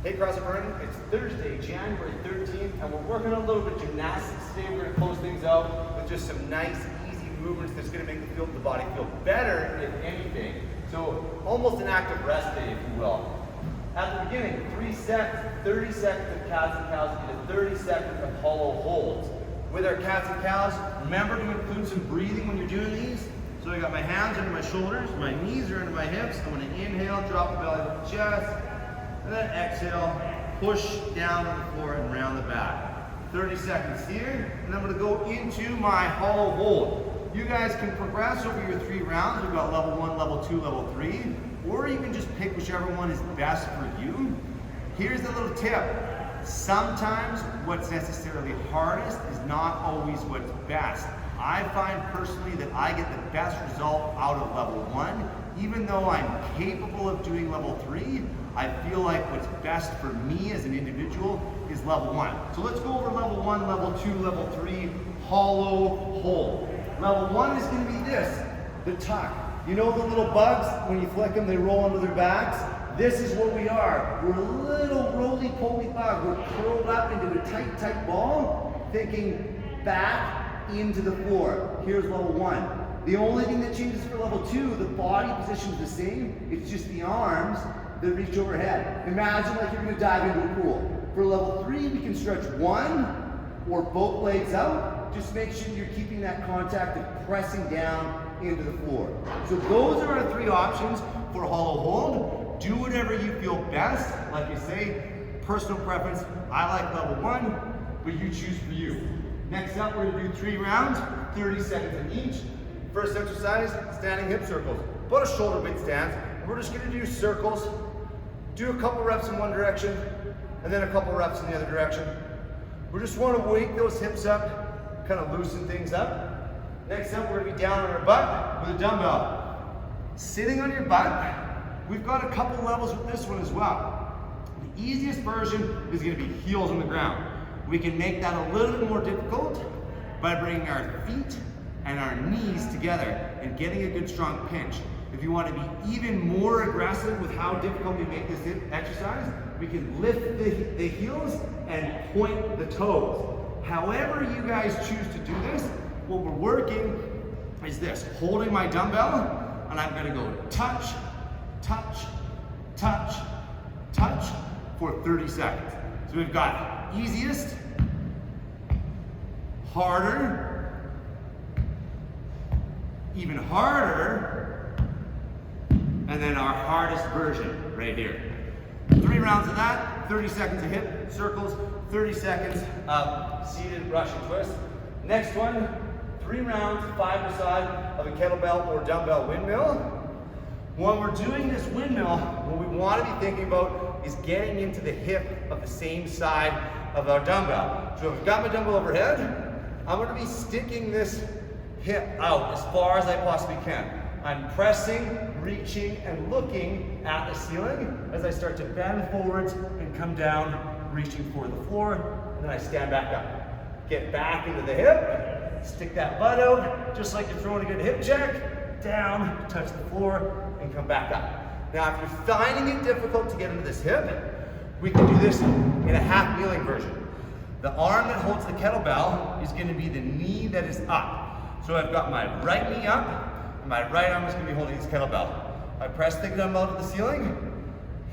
Hey CrossFit Burning, it's Thursday, January 13th, and we're working on a little bit of gymnastics today. We're going to close things out with just some nice, easy movements that's going to make the body feel better, if anything. So almost an active rest day, if you will. At the beginning, 3 sets, 30 seconds of cats and cows, and 30 seconds of hollow holds. With our cats and cows, remember to include some breathing when you're doing these. So I got my hands under my shoulders, my knees are under my hips. I'm going to inhale, drop the belly to the chest. And then exhale, push down on the floor and round the back. 30 seconds here, and I'm going to go into my hollow hold. You guys can progress over your 3 rounds. We've got level 1, level 2, level 3, or you can just pick whichever one is best for you. Here's the little tip. Sometimes what's necessarily hardest is not always what's best. I find personally that I get the best result out of level 1. Even though I'm capable of doing level 3, I feel like what's best for me as an individual is level 1. So let's go over level 1, level 2, level 3, hollow hold. Level 1 is going to be this, the tuck. You know the little bugs, when you flick them, they roll onto their backs? This is what we are. We're a little roly-poly bug. We're curled up into a tight, tight ball, thinking back into the floor. Here's level 1. The only thing that changes for level 2, the body position is the same. It's just the arms that reach overhead. Imagine like you're going to dive into a pool. For level 3, we can stretch one or both legs out. Just make sure you're keeping that contact of pressing down into the floor. So those are our 3 options for hollow hold. Do whatever you feel best. Like I say, personal preference. I like level 1, but you choose for you. Next up, we're going to do 3 rounds, 30 seconds in each. First exercise, standing hip circles. About a shoulder width stance. We're just going to do circles. Do a couple reps in one direction, and then a couple reps in the other direction. We just want to wake those hips up, kind of loosen things up. Next up, we're going to be down on our butt with a dumbbell. Sitting on your butt, we've got a couple levels with this one as well. The easiest version is going to be heels on the ground. We can make that a little bit more difficult by bringing our feet and our knees together and getting a good strong pinch. If you want to be even more aggressive with how difficult we make this exercise, we can lift the heels and point the toes. However you guys choose to do this, what we're working is this, holding my dumbbell, and I'm gonna go touch, touch, touch, touch for 30 seconds. So we've got easiest, harder, even harder, and then our hardest version right here. 3 rounds of that, 30 seconds of hip circles, 30 seconds of seated Russian twist. Next one, 3 rounds, 5 per side of a kettlebell or dumbbell windmill. When we're doing this windmill, what we want to be thinking about is getting into the hip of the same side of our dumbbell. So if I've got my dumbbell overhead, I'm going to be sticking this hip out as far as I possibly can. I'm pressing, reaching, and looking at the ceiling as I start to bend forwards and come down, reaching for the floor, and then I stand back up. Get back into the hip, stick that butt out, just like you're throwing a good hip check, down, touch the floor, and come back up. Now, if you're finding it difficult to get into this hip, we can do this in a half kneeling version. The arm that holds the kettlebell is going to be the knee that is up. So I've got my right knee up, and my right arm is going to be holding this kettlebell. I press the dumbbell to the ceiling,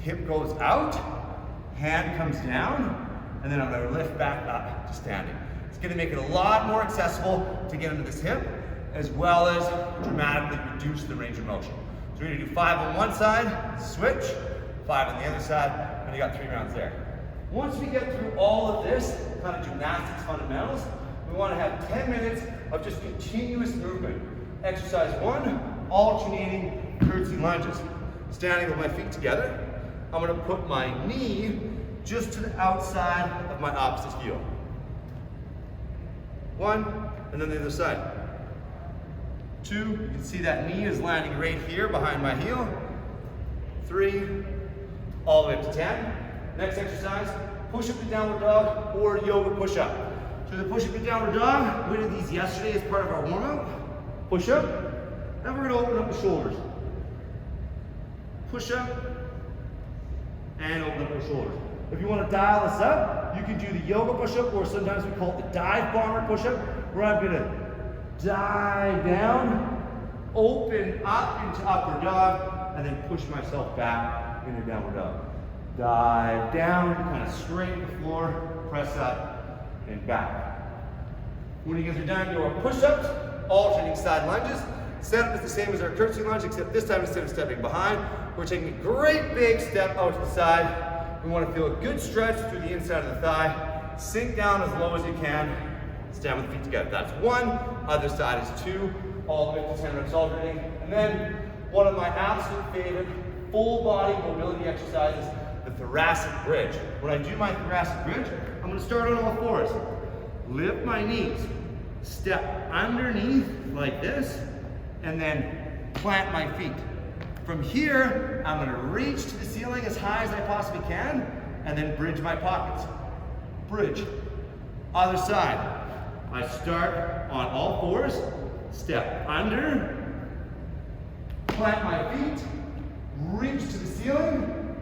hip goes out, hand comes down, and then I'm going to lift back up to standing. It's going to make it a lot more accessible to get into this hip, as well as dramatically reduce the range of motion. So we're going to do 5 on one side, switch, 5 on the other side, and you got 3 rounds there. Once we get through all of this kind of gymnastics fundamentals, we want to have 10 minutes of just continuous movement. Exercise 1, alternating curtsy lunges. Standing with my feet together, I'm going to put my knee just to the outside of my opposite heel. 1, and then the other side. 2, you can see that knee is landing right here behind my heel. 3, all the way up to 10. Next exercise, push up to downward dog or yoga push up. So the push up to downward dog, we did these yesterday as part of our warm up. Push up, and we're going to open up the shoulders. Push up, and open up the shoulders. If you want to dial this up, you can do the yoga push-up, or sometimes we call it the dive bomber push-up, where I'm gonna dive down, open up into upward dog, and then push myself back into downward dog. Dive down, kind of straighten the floor, press up, and back. When you guys are done, your push-ups, alternating side lunges. Setup is the same as our curtsy lunge, except this time instead of stepping behind, we're taking a great big step out to the side. We want to feel a good stretch through the inside of the thigh. Sink down as low as you can. Stand with the feet together. That's 1. Other side is 2. All the way to 10 reps alternating. And then one of my absolute favorite full body mobility exercises, the thoracic bridge. When I do my thoracic bridge, I'm going to start on all fours. Lift my knees. Step underneath like this. And then plant my feet. From here, I'm going to reach to the ceiling as high as I possibly can, and then bridge my pockets. Bridge. Other side. I start on all fours, step under, plant my feet, reach to the ceiling,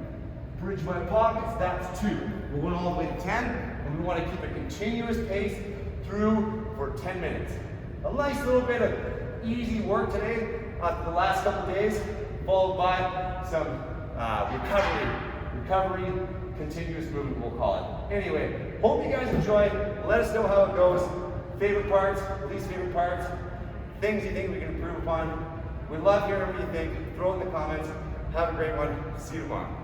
bridge my pockets. That's 2. We're going all the way to 10, and we want to keep a continuous pace through for 10 minutes. A nice little bit of easy work today the last couple days, followed by some recovery, continuous movement, we'll call it. Anyway, hope you guys enjoy. Let us know how it goes. Favorite parts, least favorite parts, things you think we can improve upon. We love hearing what you think. Throw it in the comments. Have a great one. See you tomorrow.